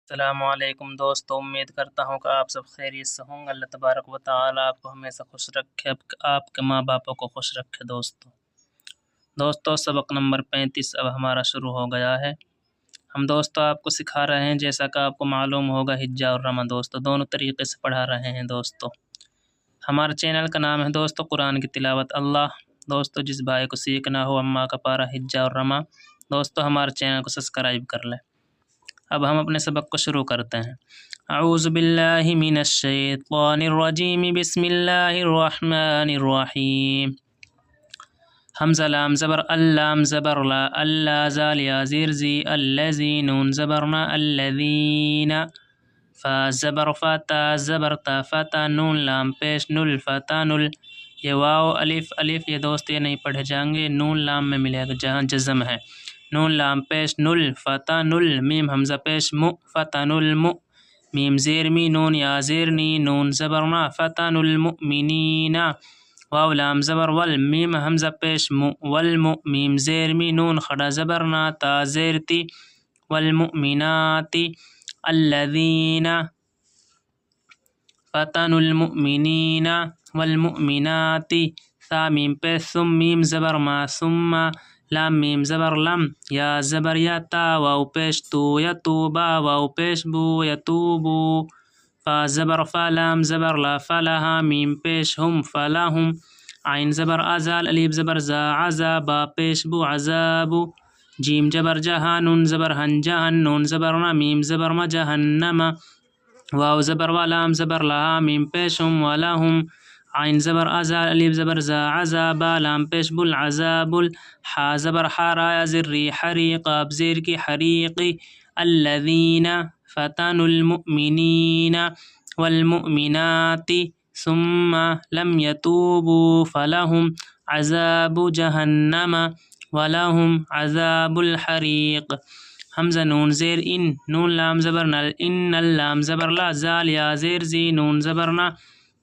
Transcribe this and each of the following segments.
السلام علیکم دوستو، امید کرتا ہوں کہ آپ سب خیریت سے ہوں گے۔ اللہ تبارک و تعالیٰ آپ کو ہمیشہ خوش رکھے، آپ کے ماں باپوں کو خوش رکھے۔ دوستو سبق نمبر 35 اب ہمارا شروع ہو گیا ہے۔ ہم دوستو آپ کو سکھا رہے ہیں، جیسا کہ آپ کو معلوم ہوگا، حجہ اور رمہ دوستو دونوں طریقے سے پڑھا رہے ہیں۔ دوستو ہمارے چینل کا نام ہے دوستو قرآن کی تلاوت اللہ۔ دوستو جس بھائی کو سیکھنا ہو اماں کا پارہ، حجہ اور رمہ، دوستو ہمارے چینل کو سبسکرائب کر لیں۔ اب ہم اپنے سبق کو شروع کرتے ہیں۔ اعوذ باللہ من الشیطان الرجیم، بسم اللہ الرحمن الرحیم۔ حمزہ لام زبر اللام زبر لا، اللہ زال یا زیر زی، الذی نون زبرنا الذین، فا زبر فتا زبر تا فتا، نون لام پیش نل فتا نل، یہ واو الف الف یہ دوست یہ نہیں پڑھے جائیں گے، نون لام میں ملے گا جہاں جزم ہے۔ نون لام پیش نل فتح نل، میم حمزہ پیش مو فتح نل مو، میم زیر می نون یا زیر نی، نون زبرنا فتح نل مؤمنین، واو لام زبر ول، میم حمزہ پیش مو والمو، میم زیر می نون خڑا زبرنا تا زیر تی، والمؤمنات الذین فتنوا المؤمنین والمؤمنات، ثا میم پیش ثم، میم زبر ما ثم، لام میم زبر لم، یا زبر یا تا، واو پیش تو یا تو با، واو پیش بو یا تو بو، فا زبر فا لام زبر لا فلہا، میم پیش ہم فلہم، عین زبر ازال الف زبر زا عزا، با پیش بو عذاب، جیم جبر جہا نون زبر ہن جہن، نون زبر نا میم زبر ما جہنم، واو زبر و لام زبر لہا، میم پیش ہم ولہم، عین زبر ازال الف زبر زا عزا، با لام پیش بل عذاب، حا زبر حارا یا زری حری، قاب زیر کی حریقی، الذین فتنوا المؤمنین والمؤمنات ثم لم يتوبوا فلهم عذاب جہنم ولهم عذاب الحریق۔ حمزہ نون زیر ان، نون لام زبر نل، ان اللام زبر لا، زال یا زیر زی، نون زبر نا،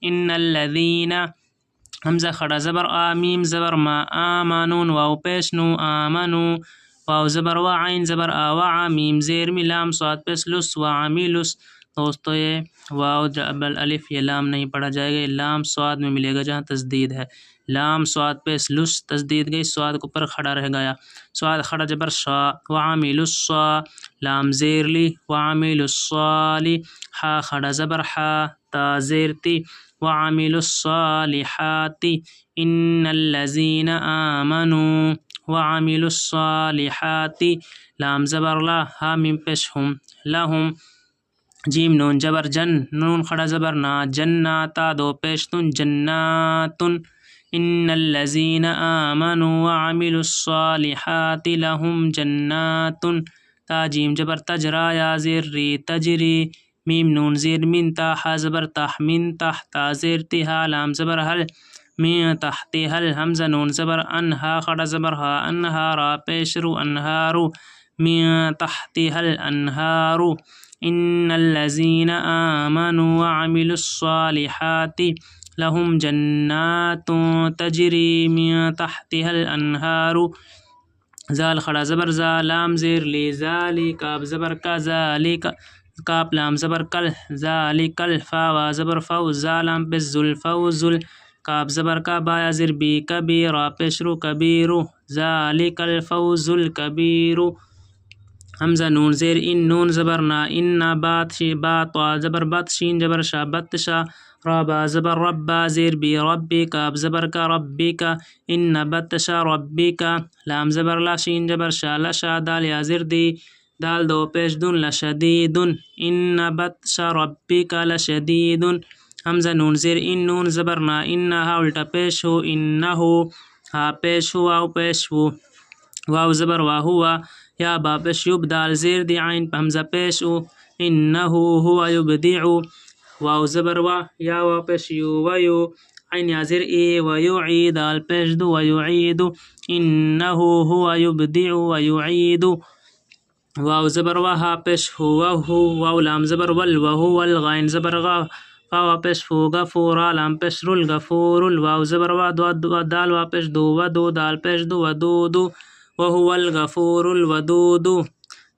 ان الذین، حمزہ خڑا زبر آ، میم زبر ما، آمنون، واو پیش نو آمنو، واو زبر و، عین زبر آ وعا، میم زیر می لام صاد پیش لس وعمیلس، دوستو یہ واو جبل الف یہ لام نہیں پڑھا جائے گا، یہ لام صاد میں ملے گا جہاں تشدید ہے، لام صاد پیش لس تشدید گئی، صاد کو پر کھڑا رہ گیا، صاد کھڑا جبر شا، وعمیل الصا، لام زیر لی، وعمیل الصالی، حا کھڑا زبر حا، تا زیر تی، وعمیل الصالحات، ان الذین آمنوا وعمیل الصالحات، لام زبر لا، ہا میم پیش ہم لہم، جیم نون جبر جن، نون کھڑا زبر نا، جناتا دو پیش تن جنات، ان الذین آمنوا وعملوا الصالحات لهم جنات، تا جیم جبر تجرا یا زیر ری تجری، میم نون زیر من تا، حا زبر تح من تح، تا زیر تی، ہا لام زبر حل، من تحت حل، حمزہ نون زبر ان، ہا کھڑا زبر ہا، انہارا پیش رو انہارو، من تحت حل انہارو، ان الذین آمنوا وعملوا الصالحات لهم جنات تجری من تحتها الانہار، زال کھڑا زبر زا، لام زیر لی زالی، کاف زبر کا ذالک، کاف لام زبر کل، ذالک الفا، وا زبر فو، زا لام پیش ذل فوزل، کاف زبر کا، با یا زیر بی کبیرا پیش رو کبیرو، ذالک الفوز الکبیر، حمزہ نون زیر ان، نون زبر نا، ان بات شی، با طا زبر بت، شین جبر شا بت شا، رابا زبر ربا زیر بی ربی، کاف زبر کا ربی کا، ان بطش ربک، لام زبر لا، شین جبر شا لشا، دال یا زیر دی، دال دو پیش دن لشدید، ان بطش ربک لشدید، حمزہ نون زیر ان، نون زبر نا، ان ہا الٹا پیش ہو، انہو، ہا پیش ہو، واو پیش ہو، واو زبر وا ہوا، یا با پیش یب، دال زیر دی، عین حمزہ پیش او، انہو ہوا یبدعو، واو زبر وا، یا وا پیش یو ویو، عین یا زیر ای ویعید، دال پیش دو ویعید، انہو ہوا یبدع ویعید، واو زبر وا، ہا پیش ہو وہو، واو لام زبر ول، وہو الغین زبر غا، فا پیش فو غفورا، لام پیش رل غفور، واو زبر وا، دال وا پیش دو ودو، دال پیش دو ودودو، وهو الغفور الودود،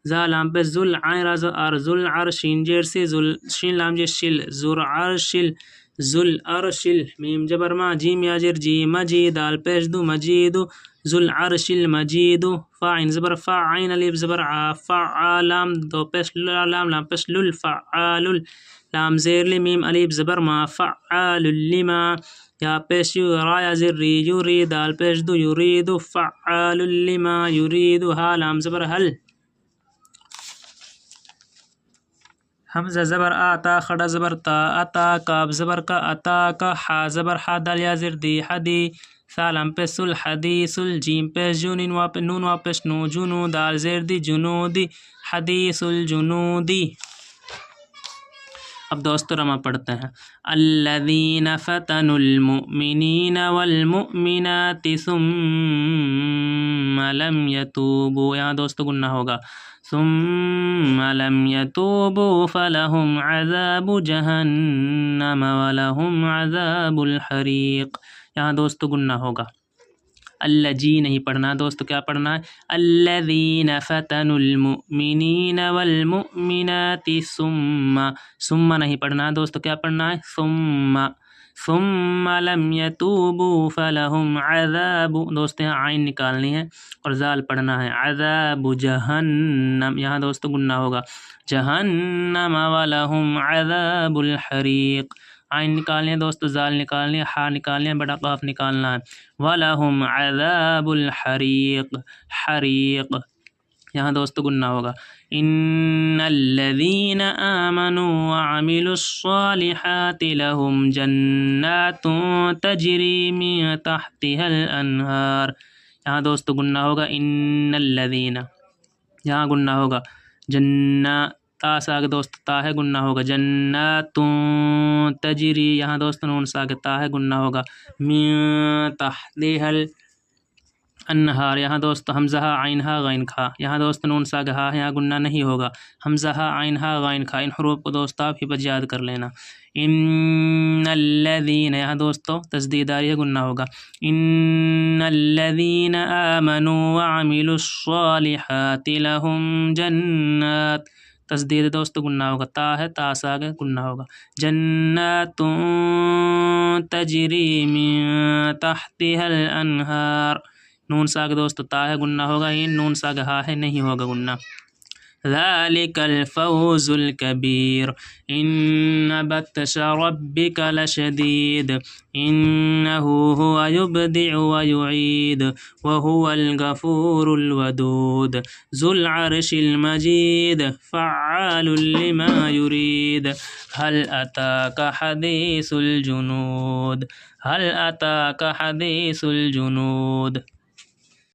زا لام پیش ذل عین را ار ذل عرشین جیر سے ذل شین لام جیر شل ذر عرشل ذل عرشل میم جبر ما جیم یا جر جی مجید دال پیش دو مجید ذل عرش المجید فا عین زبر فا عین الف زبر ع فعالام دو پیش لام لام پیش لل فعال لام زیر لمیم الف زبر ما فعال لما یا پیش یو را یا زر ری یوری دال پیش دو یرید فعال لما یرید ها لام زبر هل حمزہ زبر آتا خڑا زبر تا اتا کاف زبر کا اتا کا حا زبر حا دال یا زر دی حدی سالم پیش الحدیث الجیم پیش جونین نون واپس نو جنو دال زیر دی جنودی حدیث الجنودی. اب دوستو رما پڑھتے ہیں الذین فتنوا المؤمنین والمؤمنات ثم لم یتوبوا. یہاں دوستو گناہ ہوگا ثم لم یتوبوا فلہم عذاب جہنم ولہم عذاب الحریق. یہاں دوستو گناہ ہوگا اللہ جی نہیں پڑھنا دوستو کیا پڑھنا ہے الذین فتنوا المؤمنین والمؤمنات ثم نہیں پڑھنا دوستو کیا پڑھنا ہے ثم لم یتوبوا فلہم عذاب. دوستو یہاں عین نکالنی ہے اور زال پڑھنا ہے عذاب جہنم. یہاں دوستو گناہ ہوگا جہنم ولہم عذاب الحریق. عین نکالنے ہیں دوستو زال نکالنے ہیں حا نکالنے ہیں بڑا قاف نکالنا ہے وَلَهُمْ عَذَابُ الْحَرِيقِ حریق. یہاں دوستو گناہ ہوگا ان الذین آمنوا وعملوا الصالحات لهم جنات تجری من تحتها الانہار. یہاں دوستو گناہ ہوگا ان الذین. یہاں گناہ ہوگا جنات تا سے آگے دوست تا ہے گناہ ہوگا جنات تجری. یہاں دوست نون سے آگے تا ہے گناہ ہوگا من تحتها الانہار. یہاں دوست حمزہ عین ہا غین کھا. یہاں دوست نون سے آگے ہا ہے یہاں گناہ نہیں ہوگا حمزہ عین ہا غین کھا. ان حروف کو دوست آپ ہی پر یاد کر لینا ان الذین. یہاں دوستو تشدید آ رہی ہے گناہ ہوگا ان الذین آمنوا وعملوا الصالحات لهم جنات. تشدید دوستو گناہ ہوگا تا ہے تا سے آگے گناہ ہوگا جنات تجری من تحتها الانہار. نون سے آگے دوستو تا ہے گناہ ہوگا ان نون سے آگے ہا ہے نہیں ہوگا گناہ. ذلك الفوز الكبير إن بطش ربك لشديد إنه هو يبدع ويعيد وهو الغفور الودود ذو العرش المجيد فعال لما يريد هل أتاك حديث الجنود هل أتاك حديث الجنود.